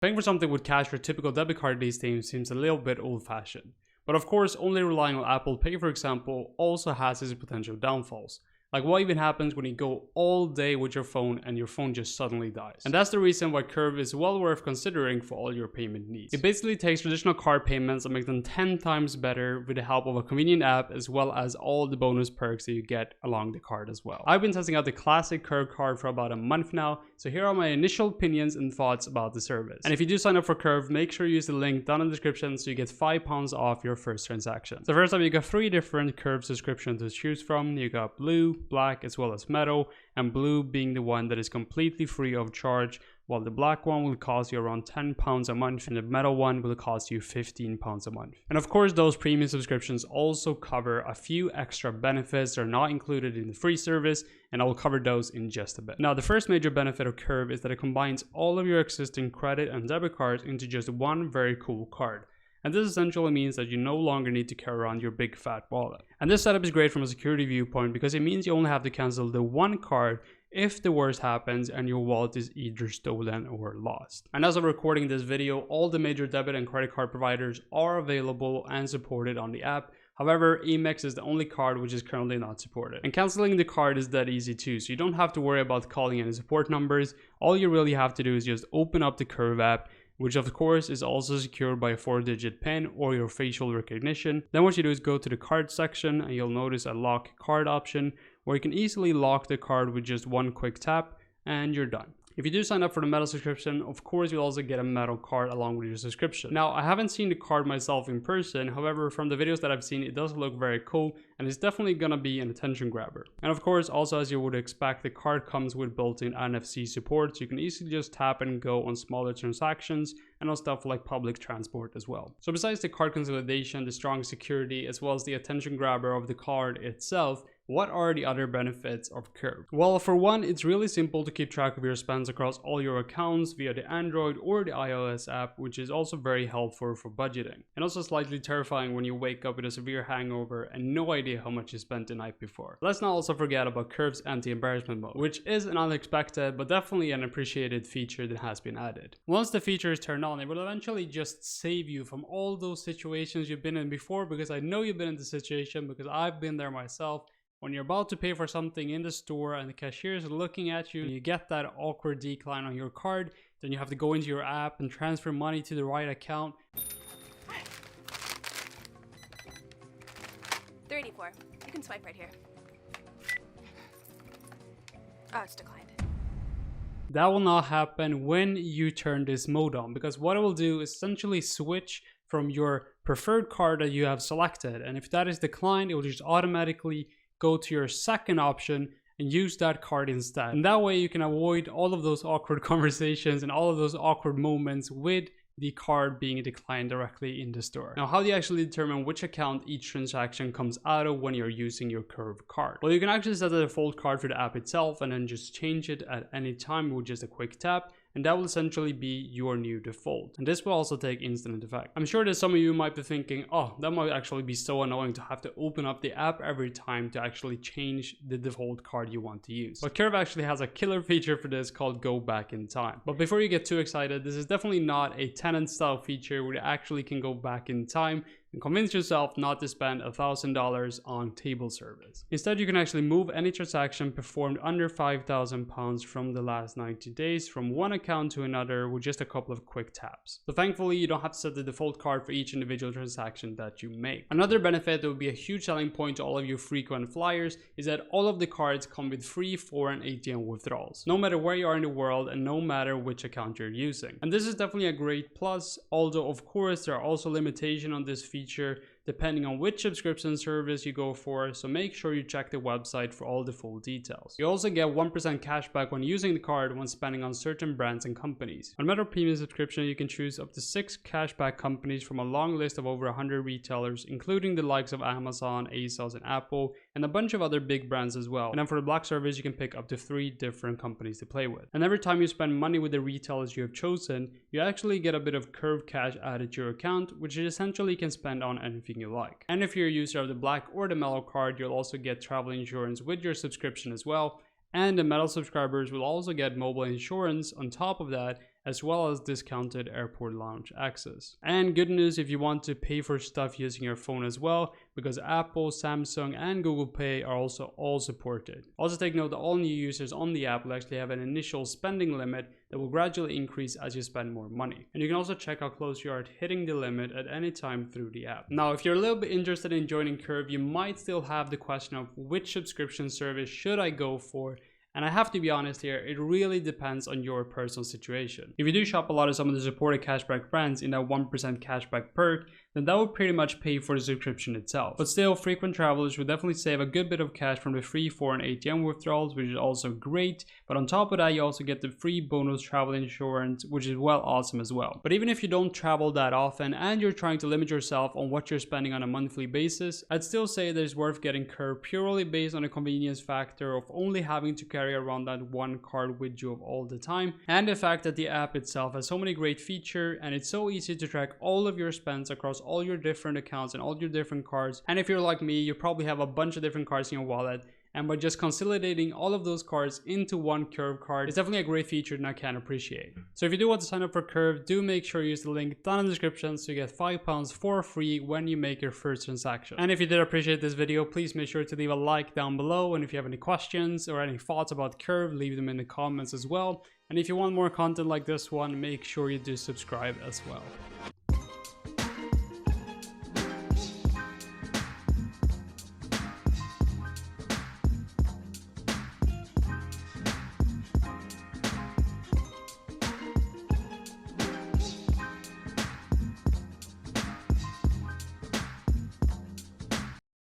Paying for something with cash for a typical debit card these days seems a little bit old-fashioned. But of course, only relying on Apple Pay, for example, also has its potential downfalls. Like what even happens when you go all day with your phone and your phone just suddenly dies. And that's the reason why Curve is well worth considering for all your payment needs. It basically takes traditional card payments and makes them 10 times better with the help of a convenient app, as well as all the bonus perks that you get along the card as well. I've been testing out the classic Curve card for about a month now, so here are my initial opinions and thoughts about the service. And if you do sign up for Curve, make sure you use the link down in the description so you get £5 off your first transaction. So first up, you got 3 different Curve subscriptions to choose from. You got Blue, Black, as well as Metal, and Blue being the one that is completely free of charge, while the Black one will cost you around £10 a month and the Metal one will cost you £15 a month. And of course, those premium subscriptions also cover a few extra benefits that are not included in the free service, and I will cover those in just a bit. Now, the first major benefit of Curve is that it combines all of your existing credit and debit cards into just one very cool card. And this essentially means that you no longer need to carry around your big fat wallet. And this setup is great from a security viewpoint because it means you only have to cancel the one card if the worst happens and your wallet is either stolen or lost. And as of recording this video, all the major debit and credit card providers are available and supported on the app. However, Amex is the only card which is currently not supported. And cancelling the card is that easy too, so you don't have to worry about calling any support numbers. All you really have to do is just open up the Curve app, which of course is also secured by a 4-digit PIN or your facial recognition. Then what you do is go to the card section and you'll notice a lock card option where you can easily lock the card with just one quick tap and you're done. If you do sign up for the Metal subscription, of course you'll also get a Metal card along with your subscription. Now, I haven't seen the card myself in person, however, from the videos that I've seen, it does look very cool and it's definitely gonna be an attention grabber. And of course, also as you would expect, the card comes with built-in NFC support, so you can easily just tap and go on smaller transactions and on stuff like public transport as well. So besides the card consolidation, the strong security, as well as the attention grabber of the card itself, what are the other benefits of Curve? Well, for one, it's really simple to keep track of your spends across all your accounts via the Android or the iOS app, which is also very helpful for budgeting. And also slightly terrifying when you wake up with a severe hangover and no idea how much you spent the night before. Let's not also forget about Curve's anti-embarrassment mode, which is an unexpected but definitely an appreciated feature that has been added. Once the feature is turned on, it will eventually just save you from all those situations you've been in before, because I know you've been in the situation because I've been there myself. When you're about to pay for something in the store and the cashier is looking at you, you get that awkward decline on your card, then you have to go into your app and transfer money to the right account. 384. You can swipe right here. Oh, it's declined. That will not happen when you turn this mode on, because what it will do is essentially switch from your preferred card that you have selected, and if that is declined, it will just automatically go to your second option and use that card instead. And that way you can avoid all of those awkward conversations and all of those awkward moments with the card being declined directly in the store. Now, how do you actually determine which account each transaction comes out of when you're using your Curve card? Well, you can actually set the default card for the app itself and then just change it at any time with just a quick tap, and that will essentially be your new default. And this will also take instant effect. I'm sure that some of you might be thinking, oh, that might actually be so annoying to have to open up the app every time to actually change the default card you want to use. But Curve actually has a killer feature for this called Go Back in Time. But before you get too excited, this is definitely not a tenant style feature where you actually can go back in time and convince yourself not to spend $1,000 on table service. Instead, you can actually move any transaction performed under £5,000 from the last 90 days from one account to another with just a couple of quick taps. So thankfully, you don't have to set the default card for each individual transaction that you make. Another benefit that would be a huge selling point to all of you frequent flyers is that all of the cards come with free foreign ATM withdrawals, no matter where you are in the world and no matter which account you're using. And this is definitely a great plus, although of course there are also limitations on this feature depending on which subscription service you go for, so make sure you check the website for all the full details. You also get 1% cashback when using the card when spending on certain brands and companies. On Metro Premium subscription, you can choose up to 6 cashback companies from a long list of over 100 retailers, including the likes of Amazon, ASOS, and Apple, and a bunch of other big brands as well. And then for the Black service, you can pick up to 3 different companies to play with. And every time you spend money with the retailers you have chosen, you actually get a bit of Curve cash added to your account, which you essentially can spend on anything you like. And if you're a user of the Black or the Metal card, you'll also get travel insurance with your subscription as well. And the Metal subscribers will also get mobile insurance on top of that, as well as discounted airport lounge access. And good news if you want to pay for stuff using your phone as well, because Apple, Samsung, and Google Pay are also all supported. Also take note that all new users on the app will actually have an initial spending limit that will gradually increase as you spend more money. And you can also check how close you are at hitting the limit at any time through the app. Now, if you're a little bit interested in joining Curve, you might still have the question of which subscription service should I go for? And I have to be honest here, it really depends on your personal situation. If you do shop a lot of some of the supported cashback brands in that 1% cashback perk, then that would pretty much pay for the subscription itself. But still, frequent travelers would definitely save a good bit of cash from the free foreign ATM withdrawals, which is also great. But on top of that, you also get the free bonus travel insurance, which is well awesome as well. But even if you don't travel that often and you're trying to limit yourself on what you're spending on a monthly basis, I'd still say that it's worth getting Curve purely based on the convenience factor of only having to carry around that one card with you all the time, and the fact that the app itself has so many great features and it's so easy to track all of your spends across all your different accounts and all your different cards. And if you're like me, you probably have a bunch of different cards in your wallet, and by just consolidating all of those cards into one Curve card, it's definitely a great feature and I can appreciate. So if you do want to sign up for Curve, do make sure you use the link down in the description so you get £5 for free when you make your first transaction. And if you did appreciate this video, please make sure to leave a like down below, and if you have any questions or any thoughts about Curve, leave them in the comments as well. And if you want more content like this one, make sure you do subscribe as well.